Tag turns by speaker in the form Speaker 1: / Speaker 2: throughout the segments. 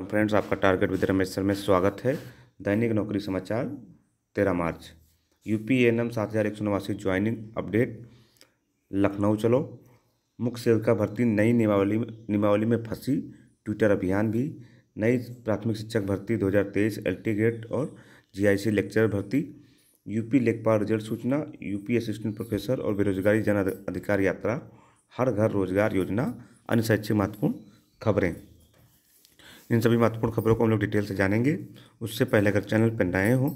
Speaker 1: Friends, आपका target with Ramesh sir में स्वागत है। दैनिक नौकरी समाचार 13 मार्च। UP ANM 7189 joining update. Lucknow चलो। मुख्य सेविका भर्ती नई नियमावली में फंसी, ट्विटर अभियान भी। नई प्राथमिक शिक्षक भर्ती 2023 एलटी ग्रेड और जीआईसी लेक्चरर भर्ती। यूपी लेखपाल रिजल्ट सूचना। यूपी असिस्टेंट प्रोफेसर और बेरोजगारी जन अधिकार यात्रा। हर घर रोजगार योजना। अन्य शैक्षिक महत्वपूर्ण खबरें। इन सभी महत्वपूर्ण खबरों को हम लोग डिटेल से जानेंगे। उससे पहले अगर चैनल पर नए हो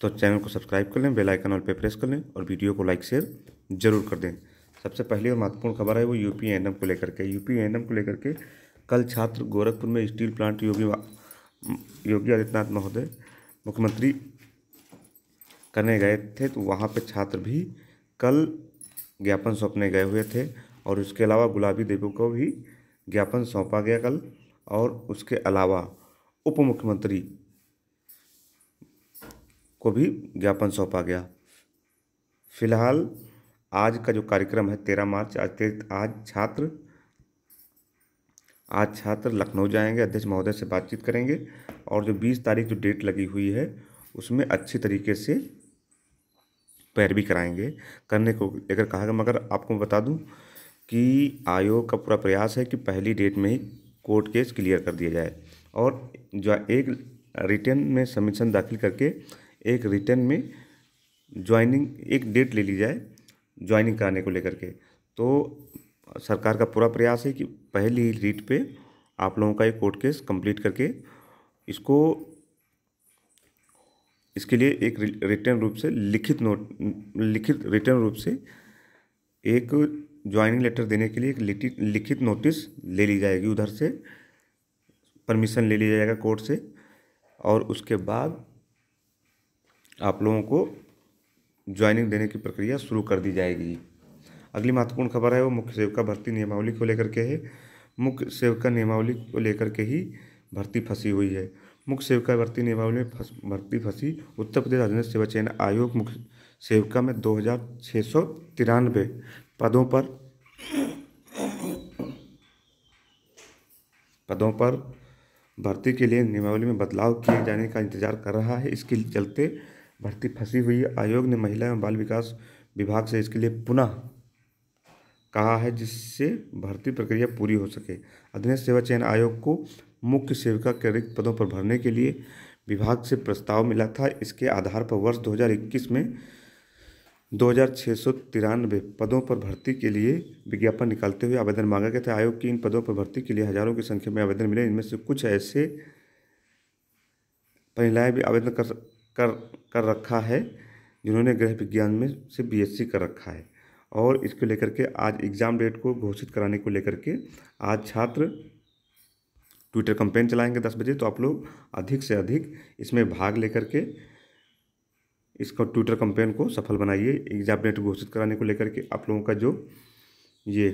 Speaker 1: तो चैनल को सब्सक्राइब कर लें, बेल आइकन ऑल पे प्रेस कर लें और वीडियो को लाइक शेयर जरूर कर दें। सबसे पहली और महत्वपूर्ण खबर है वो यूपी एएनएम को लेकर के। यूपी एएनएम को लेकर के कल छात्र गोरखपुर में स्टील प्लांट योगी आदित्यनाथ महोदय मुख्यमंत्री करने गए थे, तो वहाँ पे छात्र भी कल ज्ञापन सौंपने गए हुए थे। और उसके अलावा गुलाबी देवी को भी ज्ञापन सौंपा गया कल। और उसके अलावा उप मुख्यमंत्री को भी ज्ञापन सौंपा गया। फिलहाल आज का जो कार्यक्रम है 13 मार्च, आज छात्र लखनऊ जाएंगे, अध्यक्ष महोदय से बातचीत करेंगे और जो 20 तारीख जो डेट लगी हुई है उसमें अच्छी तरीके से पैरवी करने को लेकर कहा गया। मगर आपको बता दूं कि आयोग का पूरा प्रयास है कि पहली डेट में ही कोर्ट केस क्लियर कर दिया जाए और जो एक रिटर्न में सबमिशन दाखिल करके एक रिटर्न में ज्वाइनिंग एक डेट ले ली जाए ज्वाइनिंग कराने को लेकर के। तो सरकार का पूरा प्रयास है कि पहली रीट पे आप लोगों का एक कोर्ट केस कंप्लीट करके इसके लिए एक रिटर्न रूप से लिखित रिटर्न रूप से एक ज्वाइनिंग लेटर देने के लिए एक लिखित नोटिस ले ली जाएगी, उधर से परमिशन ले लिया जाएगा कोर्ट से और उसके बाद आप लोगों को ज्वाइनिंग देने की प्रक्रिया शुरू कर दी जाएगी। अगली महत्वपूर्ण खबर है वो मुख्य सेविका भर्ती नियमावली को लेकर के है। मुख्य सेविका नियमावली को लेकर के ही भर्ती फंसी हुई है। मुख्य सेविका भर्ती नियमावली में भर्ती फंसी। उत्तर प्रदेश अधीनस्थ सेवा चयन आयोग मुख्य सेविका में 2693 पदों पर भर्ती के लिए नियमावली में बदलाव किए जाने का इंतजार कर रहा है। इसके चलते भर्ती फंसी हुई है। आयोग ने महिला एवं बाल विकास विभाग से इसके लिए पुनः कहा है जिससे भर्ती प्रक्रिया पूरी हो सके। अधीनस्थ सेवा चयन आयोग को मुख्य सेविका के रिक्त पदों पर भरने के लिए विभाग से प्रस्ताव मिला था। इसके आधार पर वर्ष 2021 में 2693 पदों पर भर्ती के लिए विज्ञापन निकालते हुए आवेदन मांगा गया था। आयोग की इन पदों पर भर्ती के लिए हजारों की संख्या में आवेदन मिले। इनमें से कुछ ऐसे महिलाएं भी आवेदन कर रखा है जिन्होंने गृह विज्ञान में से बीएससी कर रखा है। और इसको लेकर के आज एग्ज़ाम डेट को घोषित कराने को लेकर के आज छात्र ट्विटर कैंपेन चलाएंगे 10 बजे। तो आप लोग अधिक से अधिक इसमें भाग लेकर के इसको ट्विटर कैंपेन को सफल बनाइए। एग्जाम डेट घोषित कराने को लेकर के आप लोगों का जो ये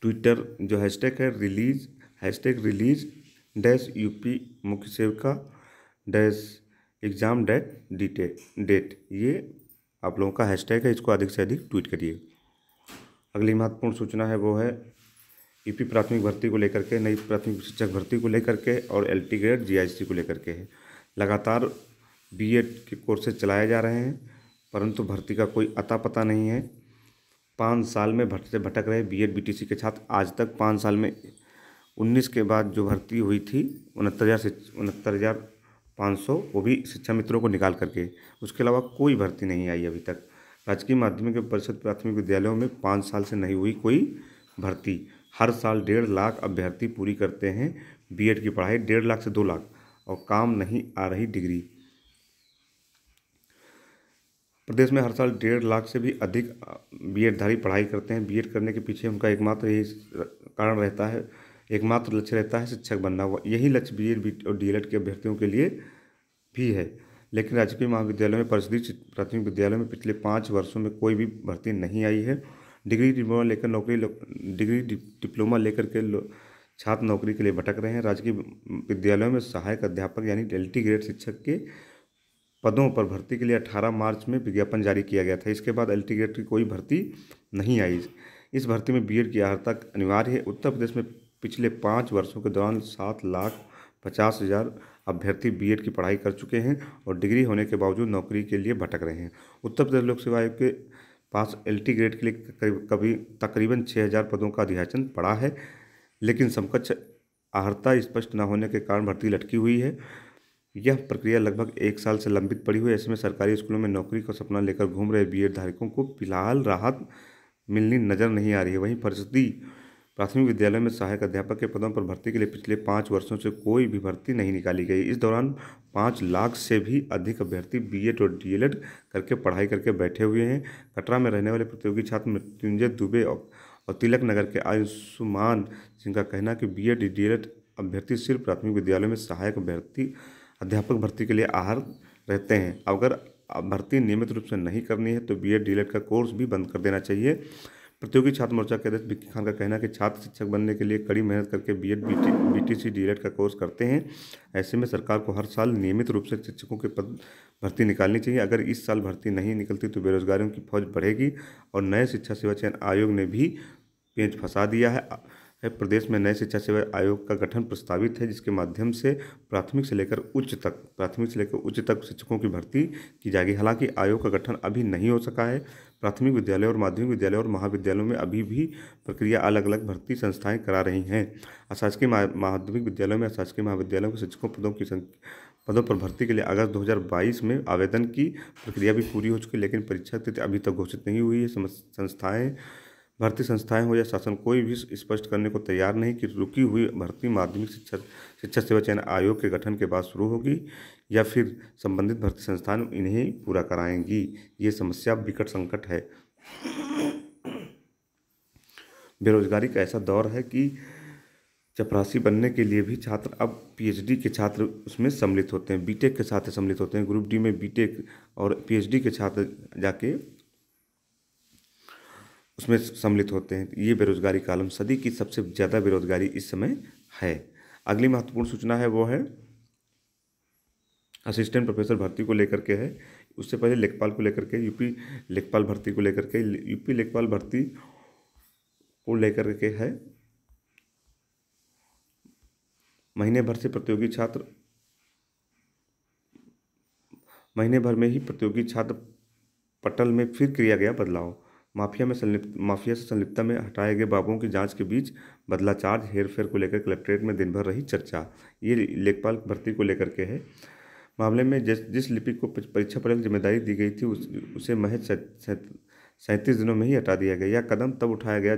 Speaker 1: ट्विटर जो हैशटैग है रिलीज -यूपी मुख्य सेविका -एग्ज़ाम डेट, ये आप लोगों का हैशटैग है। इसको अधिक से अधिक ट्वीट करिए। अगली महत्वपूर्ण सूचना है वो है यूपी प्राथमिक भर्ती को लेकर के, नई प्राथमिक शिक्षक भर्ती को लेकर के और एलटी ग्रेड जीआईसी को लेकर के है। लगातार बीएड के कोर्सेज चलाए जा रहे हैं परंतु भर्ती का कोई अता पता नहीं है। 5 साल में भटक रहे बीएड बीटीसी के छात्र। आज तक 5 साल में 19 के बाद जो भर्ती हुई थी 69,500, वो भी शिक्षा मित्रों को निकाल करके। उसके अलावा कोई भर्ती नहीं आई अभी तक। राजकीय माध्यमिक परिषद प्राथमिक विद्यालयों में 5 साल से नहीं हुई कोई भर्ती। हर साल 1.5 लाख अभ्यर्थी पूरी करते हैं बीएड की पढ़ाई, 1.5 लाख से 2 लाख, और काम नहीं आ रही डिग्री। प्रदेश में हर साल 1.5 लाख से भी अधिक बीएडधारी पढ़ाई करते हैं। बीएड करने के पीछे उनका एकमात्र यही कारण रहता है, एकमात्र लक्ष्य रहता है शिक्षक बनना हुआ। यही लक्ष्य बीएड और डीएलएड के अभ्यर्थियों के लिए भी है। लेकिन राजकीय महाविद्यालयों में परिषदीय प्राथमिक विद्यालयों में पिछले 5 वर्षों में कोई भी भर्ती नहीं आई है। डिग्री डिप्लोमा लेकर के छात्र नौकरी के लिए भटक रहे हैं। राजकीय विद्यालयों में सहायक अध्यापक यानी एलटी ग्रेड शिक्षक के पदों पर भर्ती के लिए 18 मार्च में विज्ञापन जारी किया गया था। इसके बाद एलटी ग्रेड की कोई भर्ती नहीं आई। इस भर्ती में बीएड की अर्हता अनिवार्य है। उत्तर प्रदेश में पिछले 5 वर्षों के दौरान 7,50,000 अभ्यर्थी बीएड की पढ़ाई कर चुके हैं और डिग्री होने के बावजूद नौकरी के लिए भटक रहे हैं। उत्तर प्रदेश लोक सेवा आयोग के पास एलटी ग्रेड के लिए कभी तकरीबन 6,000 पदों का अधियाचन पड़ा है, लेकिन समकक्ष अर्हता स्पष्ट न होने के कारण भर्ती लटकी हुई है। यह प्रक्रिया लगभग 1 साल से लंबित पड़ी हुई है। ऐसे में सरकारी स्कूलों में नौकरी का सपना लेकर घूम रहे बीएड धारकों को फिलहाल राहत मिलनी नजर नहीं आ रही है। वहीं परिषदीय प्राथमिक विद्यालय में सहायक अध्यापक के पदों पर भर्ती के लिए पिछले 5 वर्षों से कोई भी भर्ती नहीं निकाली गई। इस दौरान 5 लाख से भी अधिक अभ्यर्थी बीएड और डीएलएड करके पढ़ाई करके बैठे हुए हैं। कटरा में रहने वाले प्रतियोगी छात्र मृत्युंजय दुबे और तिलक नगर के आयुष्मान सिंह का कहना है कि बीएड डीएलएड अभ्यर्थी सिर्फ प्राथमिक विद्यालय में सहायक अध्यापक भर्ती के लिए आहर रहते हैं। अगर भर्ती नियमित रूप से नहीं करनी है तो बीएड डीएलएड का कोर्स भी बंद कर देना चाहिए। प्रतियोगी छात्र मोर्चा के अध्यक्ष विक्की खान का कहना है कि छात्र शिक्षक बनने के लिए कड़ी मेहनत करके बीएड बीटीसी डीएलएड का कोर्स करते हैं। ऐसे में सरकार को हर साल नियमित रूप से शिक्षकों के पद भर्ती निकालनी चाहिए। अगर इस साल भर्ती नहीं निकलती तो बेरोजगारियों की फौज बढ़ेगी। और नए शिक्षा सेवा चयन आयोग ने भी पेंच फंसा दिया है। प्रदेश में नए शिक्षा सेवा आयोग का गठन प्रस्तावित है, जिसके माध्यम से प्राथमिक से लेकर उच्च तक शिक्षकों की भर्ती की जाएगी। हालांकि आयोग का गठन अभी नहीं हो सका है। प्राथमिक विद्यालय और माध्यमिक विद्यालय और महाविद्यालयों में अभी भी प्रक्रिया अलग अलग भर्ती संस्थाएं करा रही हैं। अशासकीय माध्यमिक विद्यालयों में अशासकीय महाविद्यालयों के शिक्षकों पदों पर भर्ती के लिए अगस्त 2022 में आवेदन की प्रक्रिया भी पूरी हो चुकी है, लेकिन परीक्षा तिथि अभी तक घोषित नहीं हुई है। भर्ती संस्थाएं हो या शासन कोई भी स्पष्ट करने को तैयार नहीं कि रुकी हुई भर्ती माध्यमिक शिक्षा सेवा चयन आयोग के गठन के बाद शुरू होगी या फिर संबंधित भर्ती संस्थान इन्हें पूरा कराएंगी। ये समस्या विकट संकट है। बेरोजगारी का ऐसा दौर है कि चपरासी बनने के लिए भी छात्र अब पीएचडी के छात्र उसमें सम्मिलित होते हैं, बीटेक के साथ सम्मिलित होते हैं। ग्रुप डी में बीटेक और पीएचडी के छात्र जाके उसमें सम्मिलित होते हैं। ये बेरोजगारी का आलम, सदी की सबसे ज़्यादा बेरोजगारी इस समय है। अगली महत्वपूर्ण सूचना है वो है असिस्टेंट प्रोफेसर भर्ती को लेकर के है। उससे पहले लेखपाल को लेकर के, यूपी लेखपाल भर्ती को लेकर के, यूपी लेखपाल भर्ती को लेकर के है। महीने भर में ही प्रतियोगी छात्र पटल में फिर किया गया बदलाव। माफिया से संलिप्तता में हटाए गए बाबुओं की जांच के बीच बदला चार्ज। हेरफेर को लेकर कलेक्ट्रेट में दिन भर रही चर्चा। ये लेखपाल भर्ती को लेकर के है। मामले में जिस लिपिक को परीक्षा पटल की जिम्मेदारी दी गई थी उसे महज 37 दिनों में ही हटा दिया गया। यह कदम तब उठाया गया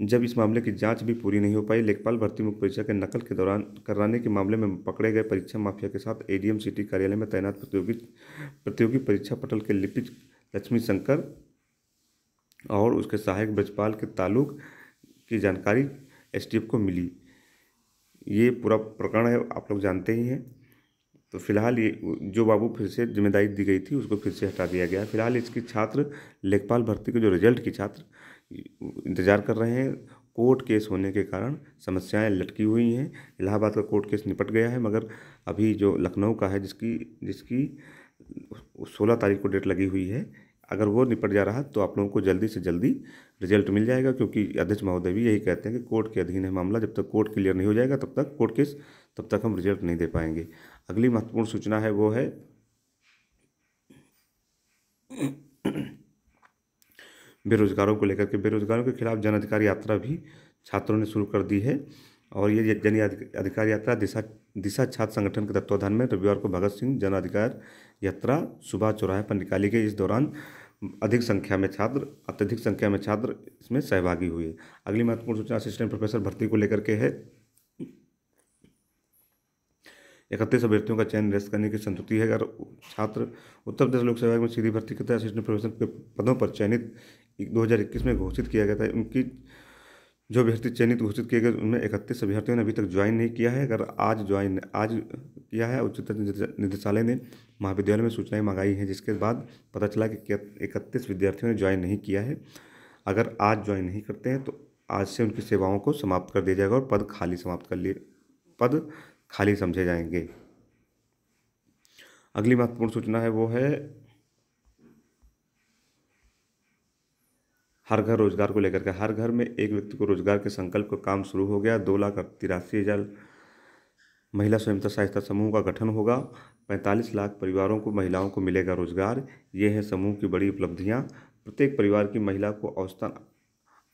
Speaker 1: जब इस मामले की जांच भी पूरी नहीं हो पाई। लेखपाल भर्ती मुख्य परीक्षा के नकल के दौरान कराने के मामले में पकड़े गए परीक्षा माफिया के साथ एडीएम सिटी कार्यालय में तैनात प्रतियोगी परीक्षा पटल के लिपिक लक्ष्मी शंकर और उसके सहायक ब्रजपाल के ताल्लुक की जानकारी एसटीएफ को मिली। ये पूरा प्रकरण है, आप लोग जानते ही हैं। तो फिलहाल ये जो बाबू फिर से जिम्मेदारी दी गई थी उसको फिर से हटा दिया गया। फिलहाल इसकी छात्र लेखपाल भर्ती के जो रिजल्ट की छात्र इंतजार कर रहे हैं। कोर्ट केस होने के कारण समस्याएं लटकी हुई हैं। इलाहाबाद का कोर्ट केस निपट गया है, मगर अभी जो लखनऊ का है जिसकी 16 तारीख को डेट लगी हुई है, अगर वो निपट जा रहा है तो आप लोगों को जल्दी से जल्दी रिजल्ट मिल जाएगा। क्योंकि अध्यक्ष महोदय भी यही कहते हैं कि कोर्ट के अधीन है मामला, जब तक कोर्ट क्लियर नहीं हो जाएगा तब तक कोर्ट केस तब तक हम रिजल्ट नहीं दे पाएंगे। अगली महत्वपूर्ण सूचना है वो है बेरोजगारों को लेकर के। बेरोजगारों के खिलाफ जन अधिकार यात्रा भी छात्रों ने शुरू कर दी है। और ये जन अधिकार यात्रा दिशा छात्र संगठन के तत्वाधान में रविवार को भगत सिंह जन अधिकार यात्रा सुभाष चौराहे पर निकाली गई। इस दौरान अत्यधिक संख्या में छात्र इसमें सहभागी हुए। अगली महत्वपूर्ण सूचना असिस्टेंट प्रोफेसर भर्ती को लेकर के है। 31 अभ्यर्थियों का चयन निरस्त करने की संतुष्टि है। अगर छात्र उत्तर प्रदेश लोक सेवा आयोग में सीधी भर्ती के तहत असिस्टेंट प्रोफेसर के पदों पर चयनित 2021 में घोषित किया गया था, उनकी जो अभ्यर्थी चयनित घोषित किए गए उनमें 31 अभ्यर्थियों ने अभी तक ज्वाइन नहीं किया है। अगर आज किया है, उच्चतम निदेशालय ने महाविद्यालय में सूचनाएं मंगाई हैं, जिसके बाद पता चला कि 31 विद्यार्थियों ने ज्वाइन नहीं किया है। अगर आज ज्वाइन नहीं करते हैं तो आज से उनकी सेवाओं को समाप्त कर दिया जाएगा और पद खाली समझे जाएंगे। अगली महत्वपूर्ण सूचना है वो है हर घर रोजगार को लेकर के हर घर में एक व्यक्ति को रोजगार के संकल्प का काम शुरू हो गया। 2,83,000 महिला स्वयं सहायता समूह का गठन होगा। 45 लाख परिवारों को महिलाओं को मिलेगा रोजगार। ये है समूह की बड़ी उपलब्धियां। प्रत्येक परिवार की महिला को औसतन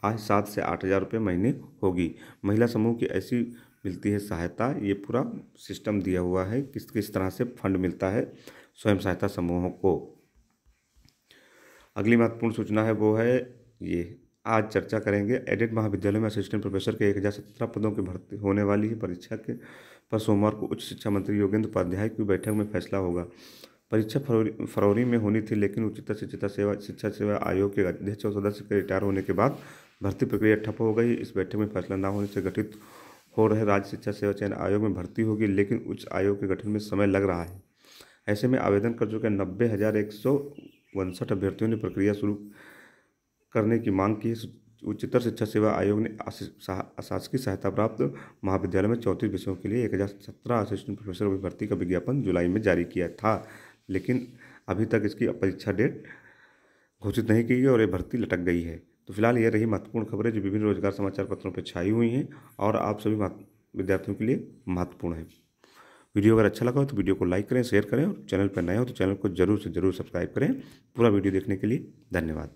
Speaker 1: आय 7 से 8 हज़ार रुपये महीने होगी। महिला समूह की ऐसी मिलती है सहायता। ये पूरा सिस्टम दिया हुआ है किस किस तरह से फंड मिलता है स्वयं सहायता समूहों को। अगली महत्वपूर्ण सूचना है वो है ये, आज चर्चा करेंगे एडेड महाविद्यालय में असिस्टेंट प्रोफेसर के 1017 पदों की भर्ती होने वाली है। परीक्षा के पर सोमवार को उच्च शिक्षा मंत्री योगेंद्र उपाध्याय की बैठक में फैसला होगा। परीक्षा फरवरी में होनी थी, लेकिन उच्चतर शिक्षा सेवा आयोग के अध्यक्ष और सदस्य के रिटायर होने के बाद भर्ती प्रक्रिया ठप हो गई। इस बैठक में फैसला न होने से गठित हो रहे राज्य शिक्षा सेवा चयन आयोग में भर्ती होगी, लेकिन उच्च आयोग के गठन में समय लग रहा है। ऐसे में आवेदन कर चुके 90,159 अभ्यर्थियों ने प्रक्रिया शुरू करने की मांग की है। उच्चतर शिक्षा सेवा आयोग ने शासकीय सहायता प्राप्त महाविद्यालय में 34 विषयों के लिए 1017 असिस्टेंट प्रोफेसर की भर्ती का विज्ञापन जुलाई में जारी किया था, लेकिन अभी तक इसकी परीक्षा डेट घोषित नहीं की गई और ये भर्ती लटक गई है। तो फिलहाल ये रही महत्वपूर्ण खबरें जो विभिन्न रोजगार समाचार पत्रों पर छाई हुई हैं और आप सभी विद्यार्थियों के लिए महत्वपूर्ण है। वीडियो अगर अच्छा लगा हो तो वीडियो को लाइक करें, शेयर करें और चैनल पर नए हो तो चैनल को जरूर से जरूर सब्सक्राइब करें। पूरा वीडियो देखने के लिए धन्यवाद।